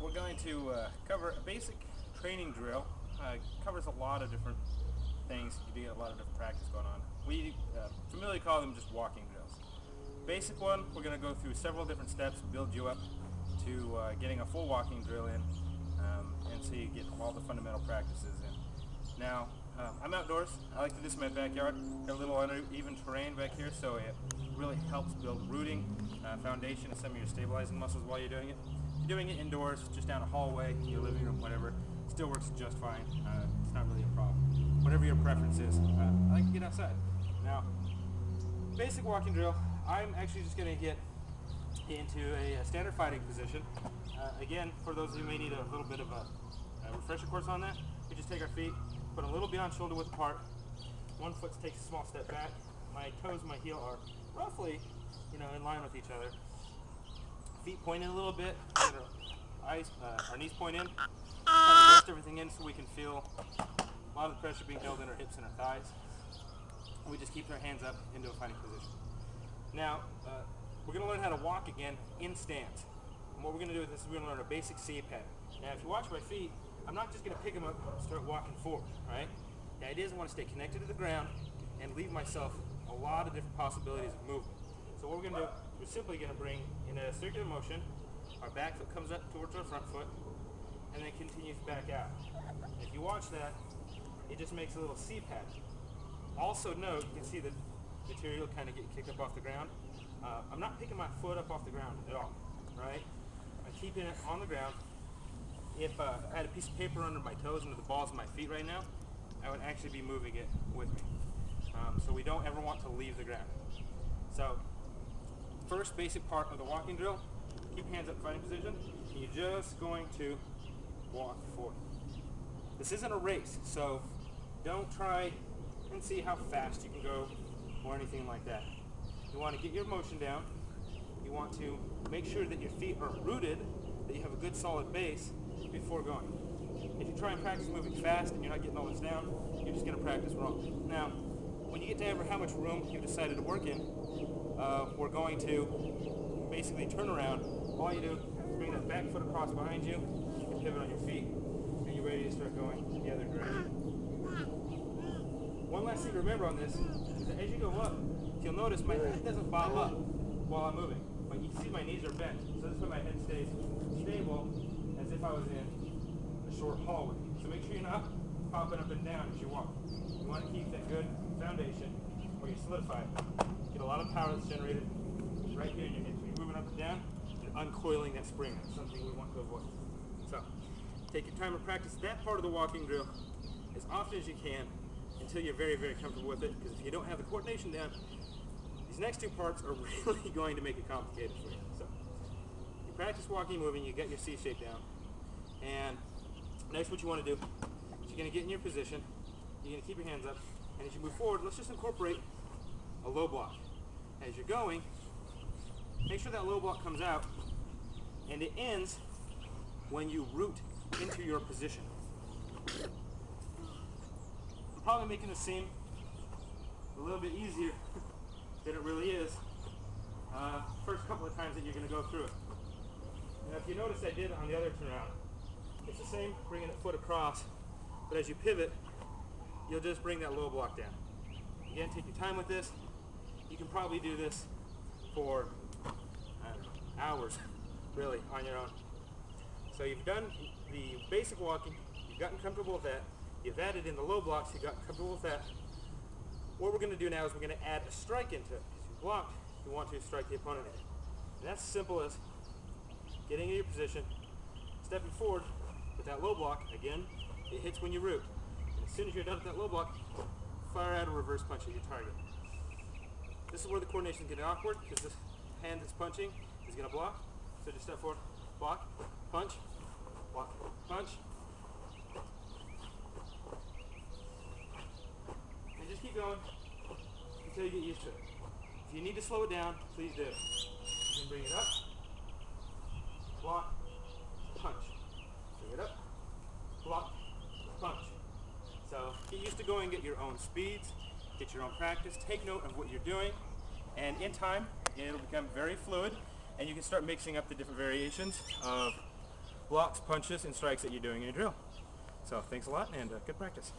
we're going to cover a basic training drill. Covers a lot of different things. You get a lot of different practice going on. We familiarly call them just walking drills. Basic one, we're going to go through several different steps, build you up to getting a full walking drill in, and so you get all the fundamental practices in. Now, I'm outdoors. I like to do this in my backyard. Got a little uneven terrain back here, so it really helps build rooting, foundation, and some of your stabilizing muscles while you're doing it. If you're doing it indoors, just down a hallway, your living room, whatever, still works just fine. It's not really a problem. Whatever your preference is. I like to get outside. Now, basic walking drill, I'm actually just going to get into a standard fighting position. Again, for those who may need a little bit of a refresher course on that, we just take our feet, put a little beyond shoulder width apart. One foot takes a small step back. My toes and my heel are roughly, in line with each other. Feet point in a little bit. Our knees point in. Kind of rest everything in so we can feel a lot of the pressure being held in our hips and our thighs. And we just keep our hands up into a fighting position. Now, we're going to learn how to walk again in stance. And what we're going to do with this is we're going to learn a basic C pattern. Now, if you watch my feet, I'm not just going to pick them up and start walking forward, right? The idea is I want to stay connected to the ground and leave myself a lot of different possibilities of movement. So what we're going to do, we're simply going to bring in a circular motion, our back foot comes up towards our front foot, and then continues back out. And if you watch that, it just makes a little C pattern. Also note, you can see the material kind of get kicked up off the ground. I'm not picking my foot up off the ground at all, right? I'm keeping it on the ground. If I had a piece of paper under my toes, under the balls of my feet right now, I would actually be moving it with me. So we don't ever want to leave the ground. So, first basic part of the walking drill, keep your hands up, fighting position, and you're just going to walk forward. This isn't a race, so don't try and see how fast you can go or anything like that. You want to get your motion down. You want to make sure that your feet are rooted, that you have a good solid base before going. If you try and practice moving fast and you're not getting all this down, you're just going to practice wrong. Now, when you get to how much room you've decided to work in, we're going to basically turn around. All you do is bring that back foot across behind you, and pivot on your feet, and you're ready to start going the other direction. One last thing to remember on this is that as you go up, you'll notice my head doesn't bob up while I'm moving. But you can see my knees are bent, so this way my head stays stable as if I was in a short hallway. So make sure you're not popping up and down as you walk. You want to keep that good foundation where you solidify it. Get a lot of power that's generated right here in your hips. When you're moving up and down, you're uncoiling that spring. That's something we want to avoid. So, take your time to practice that part of the walking drill as often as you can until you're very, very comfortable with it, because if you don't have the coordination down, these next two parts are really going to make it complicated for you. So, you practice walking, moving, you get your C shape down, and next what you want to do is you're going to get in your position, you're going to keep your hands up, and as you move forward, let's just incorporate a low block. As you're going, make sure that low block comes out, and it ends when you root into your position. I'm probably making this seem a little bit easier than it really is first couple of times that you're going to go through it. Now if you notice I did on the other turnaround, it's the same, bringing the foot across, but as you pivot, you'll just bring that low block down. Again, take your time with this. You can probably do this for hours, really, on your own. So you've done the basic walking, you've gotten comfortable with that, you've added in the low blocks, you've gotten comfortable with that. What we're going to do now is we're going to add a strike into it. Because you blocked, you want to strike the opponent in. And that's as simple as getting in your position, stepping forward with that low block. Again, it hits when you root. And as soon as you're done with that low block, fire out a reverse punch at your target. This is where the coordination is getting awkward, because this hand that's punching is going to block. So just step forward, block, punch, punch. And just keep going until you get used to it. If you need to slow it down, please do. You can bring it up, block, punch. Bring it up, block, punch. So get used to going at your own speeds, get your own practice, take note of what you're doing, and in time it'll become very fluid, and you can start mixing up the different variations of blocks, punches, and strikes that you're doing in your drill. So thanks a lot, and good practice.